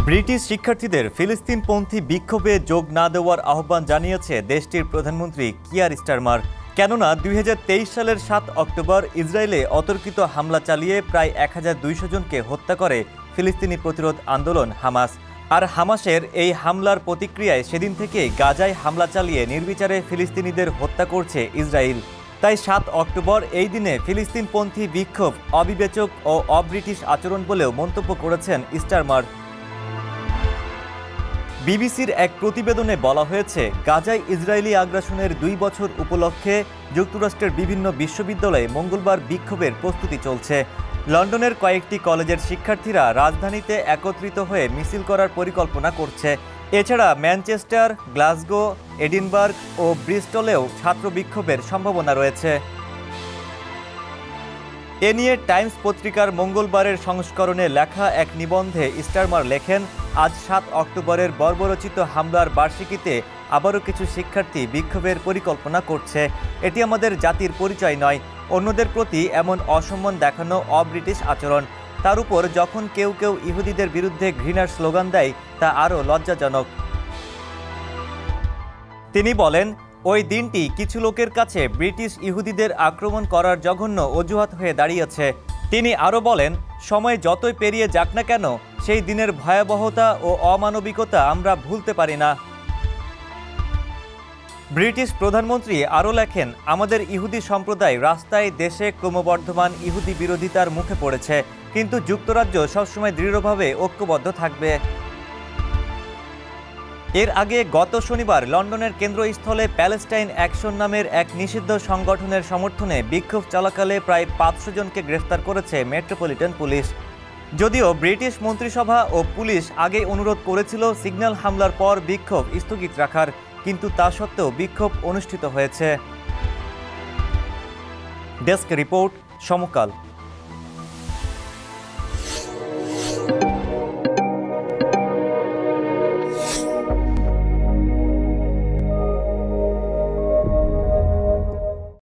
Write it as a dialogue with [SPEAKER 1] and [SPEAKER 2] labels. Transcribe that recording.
[SPEAKER 1] British শিক্ষার্থীদের ফিলিস্তিনপন্থী বিক্ষোভে যোগ না দেওয়ার আহ্বান জানিয়েছে দেশটির প্রধানমন্ত্রী কিয়ার স্টারমার। কেননা ২০২৩ সালের ৭ অক্টোবর ইসরায়েলে অতর্কিত হামলা চালিয়ে প্রায় ১২০০ জনকে হত্যা করে ফিলিস্তিনি প্রতিরোধ আন্দোলন হামাস। আর হামাসের এই হামলার প্রতিক্রিয়ায় সেদিন থেকে গাজায় হামলা চালিয়ে নির্বিচারে ফিলিস্তিনিদের হত্যা করছে ইসরায়েল। তাই ৭ অক্টোবর এই দিনে ফিলিস্তিনপন্থী বিক্ষোভ অবিবেচক ও অব্রিটিশ আচরণ বলেও মন্তব্য করেছেন স্টারমার। বিবিসির এক প্রতিবেদনে বলা হয়েছে, গাজায় ইসরায়েলি আগ্রাসনের ২ বছর উপলক্ষে যুক্তরাষ্ট্রের বিভিন্ন বিশ্ববিদ্যালয়ে মঙ্গলবার বিক্ষোভের প্রস্তুতি চলছে। লন্ডনের কয়েকটি কলেজের শিক্ষার্থীরা রাজধানীতে একত্রিত হয়ে মিছিল করার পরিকল্পনা করছে। এছাড়া ম্যানচেস্টার, গ্লাসগো, এডিনবার্গ ও ব্রিস্টলেও ছাত্র বিক্ষোভের সম্ভাবনা রয়েছে। এ নিয়ে টাইমস পত্রিকার মঙ্গলবারের সংস্করণে লেখা এক নিবন্ধে স্টারমার লেখেন, আজ ৭ অক্টোবরের বর্বরচিত হামলার বার্ষিকীতে আবারও কিছু শিক্ষার্থী বিক্ষোভের পরিকল্পনা করছে। এটি আমাদের জাতির পরিচয় নয়। অন্যদের প্রতি এমন অসম্মান দেখানো অব্রিটিশ আচরণ। তার উপর যখন কেউ কেউ ইহুদিদের বিরুদ্ধে ঘৃণার স্লোগান দেয়, তা আরও লজ্জাজনক। তিনি বলেন, ওই দিনটি কিছু লোকের কাছে ব্রিটিশ ইহুদিদের আক্রমণ করার জঘন্য অজুহাত হয়ে দাঁড়িয়েছে। তিনি আরও বলেন, সময় যতই পেরিয়ে যাক না কেন, সেই দিনের ভয়াবহতা ও অমানবিকতা আমরা ভুলতে পারি না। ব্রিটিশ প্রধানমন্ত্রী আরও লেখেন, আমাদের ইহুদি সম্প্রদায় রাস্তায় দেশে ক্রমবর্ধমান ইহুদি বিরোধিতার মুখে পড়েছে, কিন্তু যুক্তরাজ্য সবসময় দৃঢ়ভাবে ঐক্যবদ্ধ থাকবে। এর আগে গত শনিবার লন্ডনের কেন্দ্রস্থলে প্যালেস্টাইন অ্যাকশন নামের এক নিষিদ্ধ সংগঠনের সমর্থনে বিক্ষোভ চলাকালে প্রায় ৫০০ জনকে গ্রেফতার করেছে মেট্রোপলিটন পুলিশ। যদিও ব্রিটিশ মন্ত্রিসভা ও পুলিশ আগে অনুরোধ করেছিল সিগন্যাল হামলার পর বিক্ষোভ স্থগিত রাখার, কিন্তু তা সত্ত্বেও বিক্ষোভ অনুষ্ঠিত হয়েছে। ডেস্ক রিপোর্ট, সমকাল।